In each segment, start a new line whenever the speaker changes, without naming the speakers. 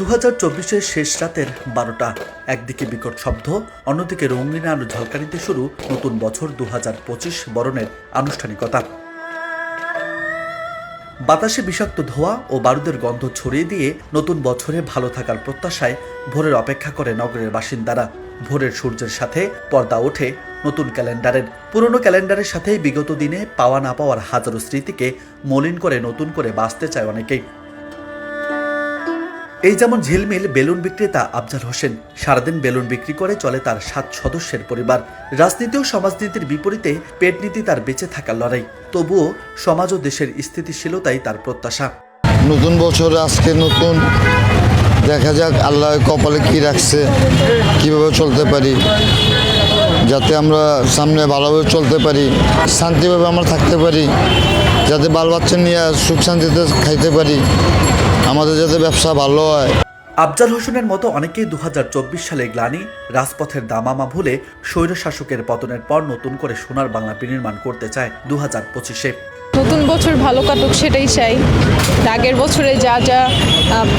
2024-এর শেষ রাতের 12টা। একদিকে বিকট শব্দ, অন্যদিকে রঙিন আলো ঝলকানিতে শুরু নতুন বছর 2025 বরণের আনুষ্ঠানিকতা। বাতাসে বিষাক্ত ধোঁয়া ও বারুদের গন্ধ ছড়িয়ে দিয়ে নতুন বছরে ভালো থাকার প্রত্যাশায় ভোরের অপেক্ষা করে নগরের বাসিন্দারা। ভোরের সূর্যের সাথে পর্দা ওঠে নতুন ক্যালেন্ডারের। পুরনো ক্যালেন্ডারের সাথে বিগত দিনে পাওয়া না পাওয়ার হাজারো স্মৃতিকে মলিন করে নতুন করে বাঁচতে চায় অনেকেই। এই যেমন ঝিলমিল বেলুন বিক্রেতা আফজাল হোসেন। সারাদিন বেলুন বিক্রি করে চলে তার 7 সদস্যের পরিবার। রাজনীতি ও সমাজনীতির বিপরীতে পেটনীতি তার বেঁচে থাকার লড়াই। তবুও সমাজ ও দেশের স্থিতিশীলতাই তার প্রত্যাশা।
নতুন বছর আজকে নতুন, দেখা যাক আল্লাহ কপালে কি রাখছে, কিভাবে চলতে পারি, যাতে আমরা সামনে ভালোভাবে চলতে পারি, শান্তিভাবে আমরা থাকতে পারি, যাতে বাল বাচ্চা নিয়ে সুখ শান্তিতে খাইতে পারি, আমাদের যাতে ব্যবসা ভালো হয়।
আফজাল হোসেনের মতো অনেকেই 2024 সালে গ্লানি, রাজপথের দামামা ভুলে স্বৈরশাসকের পতনের পর নতুন করে সোনার বাংলা বিনির্মাণ করতে চায় 2025-এ।
নতুন বছর ভালো কাটুক সেটাই চাই। আগের বছরে যা যা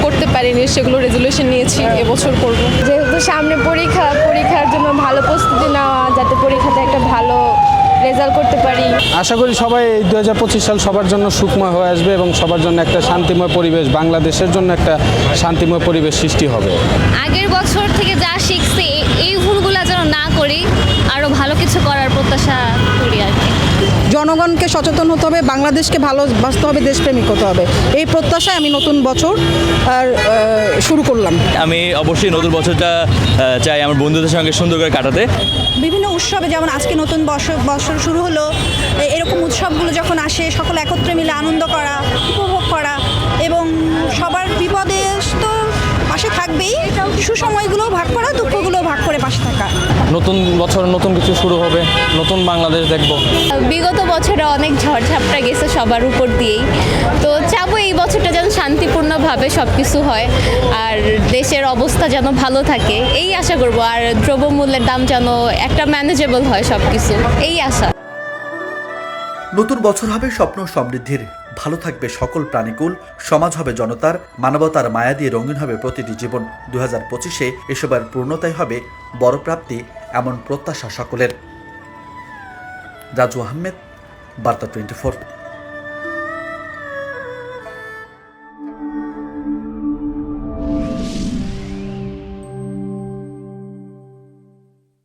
করতে পারিনি সেগুলো রেজুলেশন নিয়েছি, এবছর করব।
যেহেতু সামনে পরীক্ষার জন্য ভালো প্রস্তুতি নেওয়া, যাতে পরীক্ষাতে একটা ভালো রেজাল্ট করতে পারি।
আশা করি সবাই 2025 সাল সবার জন্য সুখময় হয়ে আসবে এবং সবার জন্য একটা শান্তিময় পরিবেশ, বাংলাদেশের জন্য একটা শান্তিময় পরিবেশ সৃষ্টি হবে।
আগের বছর থেকে যা শিখছি এই ভুলগুলো যেন না করি, আরও ভালো কিছু করার প্রত্যাশা করি আর কি।
জনগণকে সচেতন হতে হবে, বাংলাদেশকে ভালোবাসতে হবে, দেশপ্রেমিক হতে হবে। এই প্রত্যাশায় আমি নতুন বছর শুরু করলাম।
আমি অবশ্যই নতুন বছরটা চাই আমার বন্ধুদের সঙ্গে সুন্দর করে কাটাতে।
বিভিন্ন উৎসবে যেমন আজকে নতুন বছর শুরু হলো, এরকম উৎসবগুলো যখন আসে সকল একত্রে মিলে আনন্দ করা, উপভোগ করা এবং সবার বিপদে তো পাশে থাকবেই, সুসময়গুলোও ভাগ করা, দুঃখগুলোও ভাগ করে পাশে থাকা।
নতুন বছর নতুন কিছু শুরু হবে, নতুন বাংলাদেশ দেখব।
বিগত বছরে অনেক ঝড়ঝাপটা গেছে সবার উপর দিয়েই, তো চাবো এই বছরটা যেন শান্তিপূর্ণভাবে সব কিছু হয় আর দেশের অবস্থা যেন ভালো থাকে, এই আশা করব। আর দ্রব্যমূল্যের দাম যেন একটা ম্যানেজেবল হয় সব কিছু, এই আশা।
নতুন বছর হবে স্বপ্ন সমৃদ্ধির। ভালো থাকবে সকল প্রাণীকুল, সমাজ হবে জনতার, মানবতার মায়া দিয়ে রঙিন হবে প্রতিটি জীবন। 2025-এ এসবের পূর্ণতাই হবে বড় প্রাপ্তি, এমন প্রত্যাশা সকলের। রাজু আহমেদ, বার্তা 24।